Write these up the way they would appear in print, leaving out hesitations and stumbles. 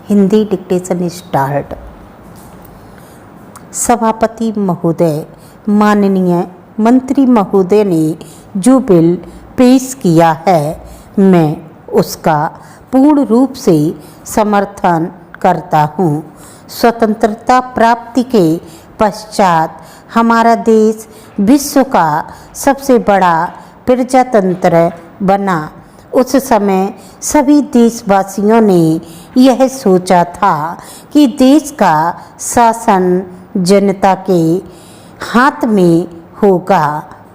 Hindi dictation start. सभापति महोदय, माननीय मंत्री महोदय ने जो बिल पेश किया है, मैं उसका पूर्ण रूप से समर्थन करता हूँ। स्वतंत्रता प्राप्ति के पश्चात हमारा देश विश्व का सबसे बड़ा प्रजातंत्र बना। उस समय सभी देशवासियों ने यह सोचा था कि देश का शासन जनता के हाथ में होगा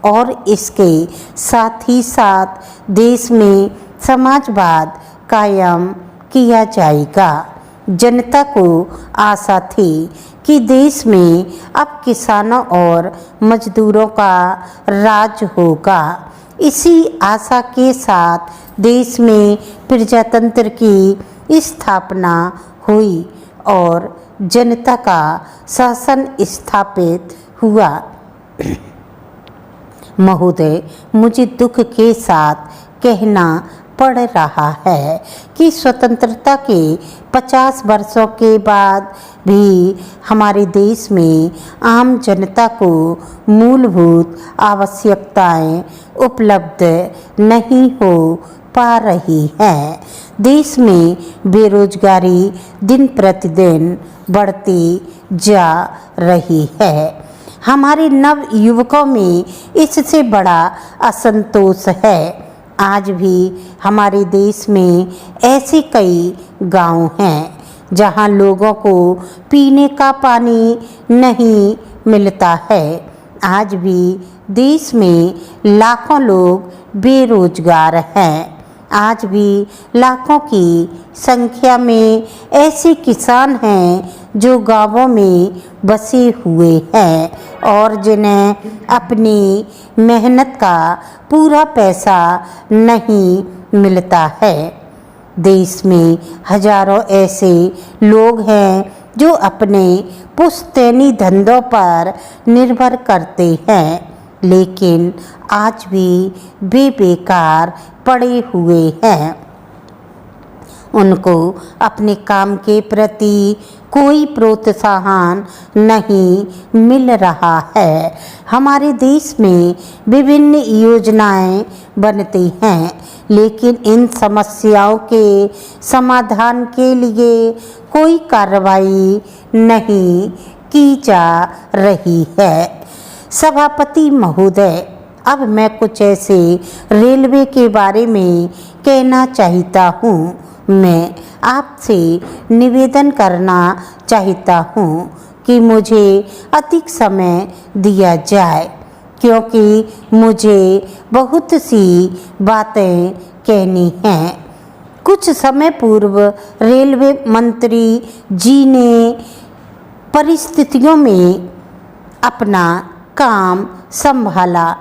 और इसके साथ ही साथ देश में समाजवाद कायम किया जाएगा। जनता को आशा थी कि देश में अब किसानों और मजदूरों का राज होगा। इसी आशा के साथ देश में प्रजातंत्र की स्थापना हुई और जनता का शासन स्थापित हुआ। महोदय, मुझे दुख के साथ कहना पड़ रहा है कि स्वतंत्रता के 50 वर्षों के बाद भी हमारे देश में आम जनता को मूलभूत आवश्यकताएं उपलब्ध नहीं हो पा रही हैं। देश में बेरोजगारी दिन प्रतिदिन बढ़ती जा रही है। हमारे नव युवकों में इससे बड़ा असंतोष है। आज भी हमारे देश में ऐसे कई गांव हैं जहां लोगों को पीने का पानी नहीं मिलता है। आज भी देश में लाखों लोग बेरोजगार हैं। आज भी लाखों की संख्या में ऐसे किसान हैं जो गांवों में बसे हुए हैं और जिन्हें अपनी मेहनत का पूरा पैसा नहीं मिलता है। देश में हजारों ऐसे लोग हैं जो अपने पुश्तैनी धंधों पर निर्भर करते हैं, लेकिन आज भी वे बेकार पड़े हुए हैं। उनको अपने काम के प्रति कोई प्रोत्साहन नहीं मिल रहा है। हमारे देश में विभिन्न योजनाएं बनती हैं, लेकिन इन समस्याओं के समाधान के लिए कोई कार्रवाई नहीं की जा रही है। सभापति महोदय, अब मैं कुछ ऐसे रेलवे के बारे में कहना चाहता हूँ। मैं आपसे निवेदन करना चाहता हूँ कि मुझे अधिक समय दिया जाए, क्योंकि मुझे बहुत सी बातें कहनी हैं। कुछ समय पूर्व रेलवे मंत्री जी ने परिस्थितियों में अपना काम संभाला।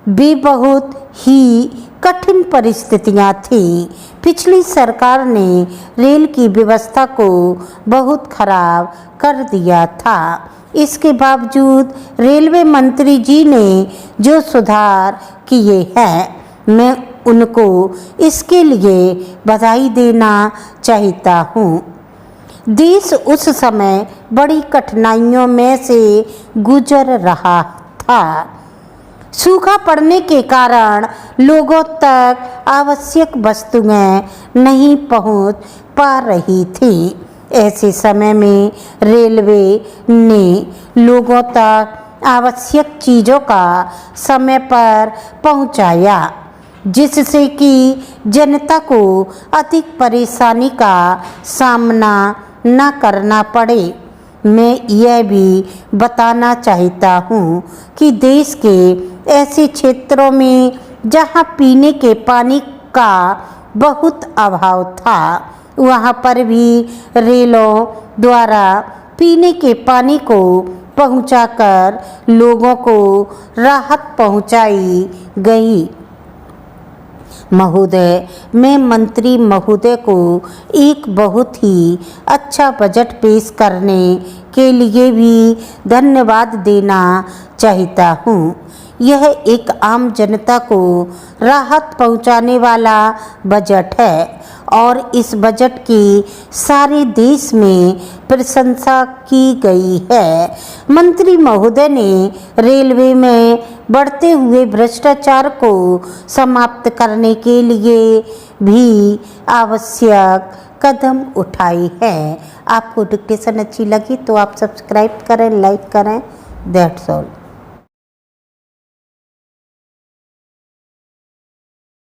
वे बहुत ही कठिन परिस्थितियां थीं। पिछली सरकार ने रेल की व्यवस्था को बहुत खराब कर दिया था। इसके बावजूद रेलवे मंत्री जी ने जो सुधार किए हैं, मैं उनको इसके लिए बधाई देना चाहता हूँ। देश उस समय बड़ी कठिनाइयों में से गुजर रहा था। सूखा पड़ने के कारण लोगों तक आवश्यक वस्तुएं नहीं पहुंच पा रही थी। ऐसे समय में रेलवे ने लोगों तक आवश्यक चीज़ों का समय पर पहुंचाया, जिससे कि जनता को अधिक परेशानी का सामना न करना पड़े। मैं यह भी बताना चाहता हूँ कि देश के ऐसे क्षेत्रों में जहाँ पीने के पानी का बहुत अभाव था, वहाँ पर भी रेलों द्वारा पीने के पानी को पहुँचाकर लोगों को राहत पहुँचाई गई। महोदय, मैं मंत्री महोदय को एक बहुत ही अच्छा बजट पेश करने के लिए भी धन्यवाद देना चाहता हूँ। यह एक आम जनता को राहत पहुँचाने वाला बजट है और इस बजट की सारे देश में प्रशंसा की गई है। मंत्री महोदय ने रेलवे में बढ़ते हुए भ्रष्टाचार को समाप्त करने के लिए भी आवश्यक कदम उठाए हैं। आपको डिक्टेशन अच्छी लगी तो आप सब्सक्राइब करें, लाइक करें। That's all.